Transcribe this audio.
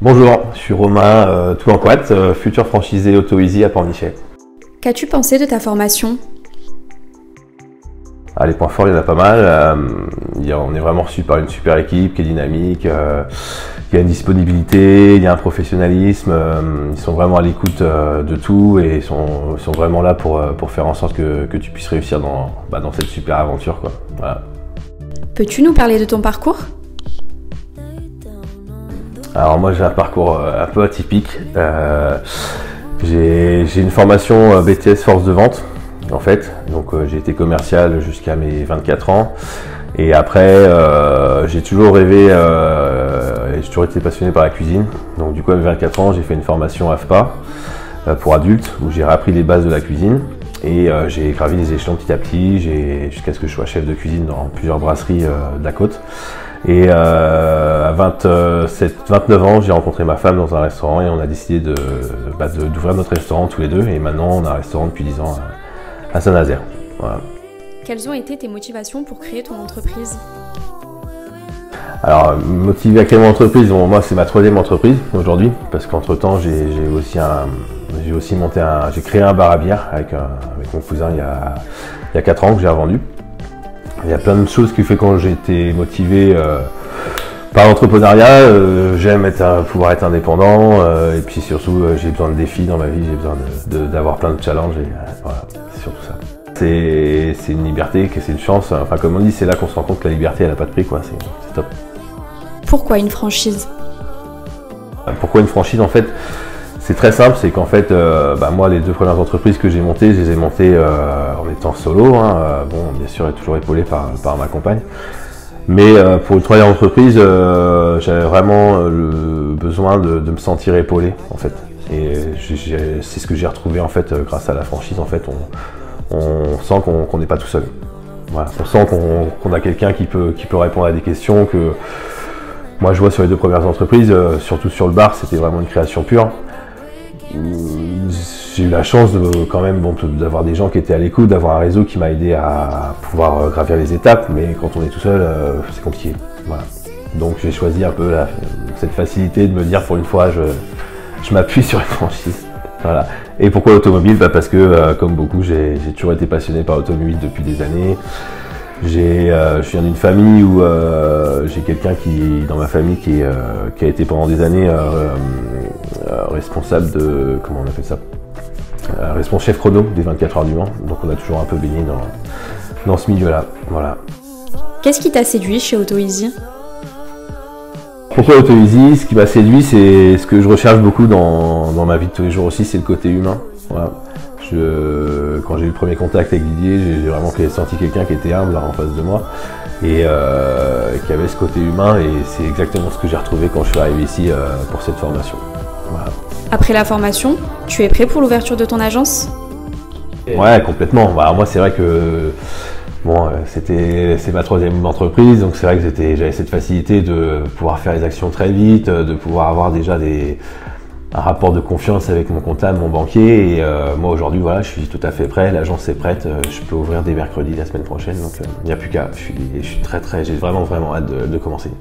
Bonjour, je suis Romain Toulanquat, futur franchisé AutoEasy à Pornichet. Qu'as-tu pensé de ta formation? Les points forts, il y en a pas mal. On est vraiment reçu par une super équipe qui est dynamique, il y a une disponibilité, il y a un professionnalisme. Ils sont vraiment à l'écoute de tout et ils sont vraiment là pour faire en sorte que tu puisses réussir dans cette super aventure, quoi. Voilà. Peux-tu nous parler de ton parcours? Alors moi j'ai un parcours un peu atypique. J'ai une formation BTS force de vente en fait, donc j'ai été commercial jusqu'à mes 24 ans et après j'ai toujours rêvé et j'ai toujours été passionné par la cuisine. Donc du coup à mes 24 ans j'ai fait une formation AFPA pour adultes où j'ai appris les bases de la cuisine et j'ai gravi les échelons petit à petit jusqu'à ce que je sois chef de cuisine dans plusieurs brasseries de la côte. Et à 29 ans, j'ai rencontré ma femme dans un restaurant et on a décidé d'ouvrir notre restaurant tous les deux. Et maintenant, on a un restaurant depuis 10 ans à Saint-Nazaire. Voilà. Quelles ont été tes motivations pour créer ton entreprise? Alors, motivé à créer mon entreprise, bon, moi c'est ma troisième entreprise aujourd'hui parce qu'entre temps j'ai créé un bar à bière avec mon cousin il y a 4 ans que j'ai revendu. Il y a plein de choses qui fait quand j'ai été motivé par l'entrepreneuriat. J'aime pouvoir être indépendant et puis surtout j'ai besoin de défis dans ma vie, j'ai besoin d'avoir plein de challenges et voilà, c'est surtout ça. C'est une liberté, que c'est une chance. Enfin comme on dit, c'est là qu'on se rend compte que la liberté elle n'a pas de prix, quoi. C'est top. Pourquoi une franchise? Pourquoi une franchise? En fait, c'est très simple, c'est qu'en fait, moi, les 2 premières entreprises que j'ai montées, je les ai montées en étant solo. Bon, bien sûr, toujours épaulé par ma compagne. Mais pour une troisième entreprise, j'avais vraiment le besoin de me sentir épaulé, en fait. Et c'est ce que j'ai retrouvé, en fait, grâce à la franchise. En fait, on sent qu'on n'est pas tout seul. Voilà, on sent qu'on a quelqu'un qui peut répondre à des questions que moi, je vois sur les 2 premières entreprises, surtout sur le bar, c'était vraiment une création pure. J'ai eu la chance d'avoir des gens qui étaient à l'écoute, d'avoir un réseau qui m'a aidé à pouvoir gravir les étapes, mais quand on est tout seul, c'est compliqué. Voilà. Donc j'ai choisi un peu cette facilité de me dire pour une fois, je m'appuie sur une franchise. Voilà. Et pourquoi l'automobile? Parce que comme beaucoup, j'ai toujours été passionné par l'automobile depuis des années. Je viens d'une famille où j'ai quelqu'un dans ma famille qui a été pendant des années responsable de, comment on appelle ça, responsable chef chrono des 24 heures du Mans. Donc on a toujours un peu baigné dans ce milieu-là. Voilà. Qu'est-ce qui t'a séduit chez AutoEasy? Pourquoi AutoEasy? Ce qui m'a séduit, c'est ce que je recherche beaucoup dans ma vie de tous les jours aussi, c'est le côté humain. Voilà. Quand j'ai eu le premier contact avec Didier, j'ai vraiment senti quelqu'un qui était humble là, en face de moi et qui avait ce côté humain, et c'est exactement ce que j'ai retrouvé quand je suis arrivé ici pour cette formation. Voilà. Après la formation, tu es prêt pour l'ouverture de ton agence? Ouais, complètement. Alors moi, c'est vrai que bon, c'est ma troisième entreprise, donc c'est vrai que j'avais cette facilité de pouvoir faire les actions très vite, de pouvoir avoir déjà un rapport de confiance avec mon comptable, mon banquier, et moi aujourd'hui voilà, je suis tout à fait prêt, l'agence est prête, je peux ouvrir dès mercredi la semaine prochaine, donc il n'y a plus qu'à, j'ai vraiment hâte de commencer.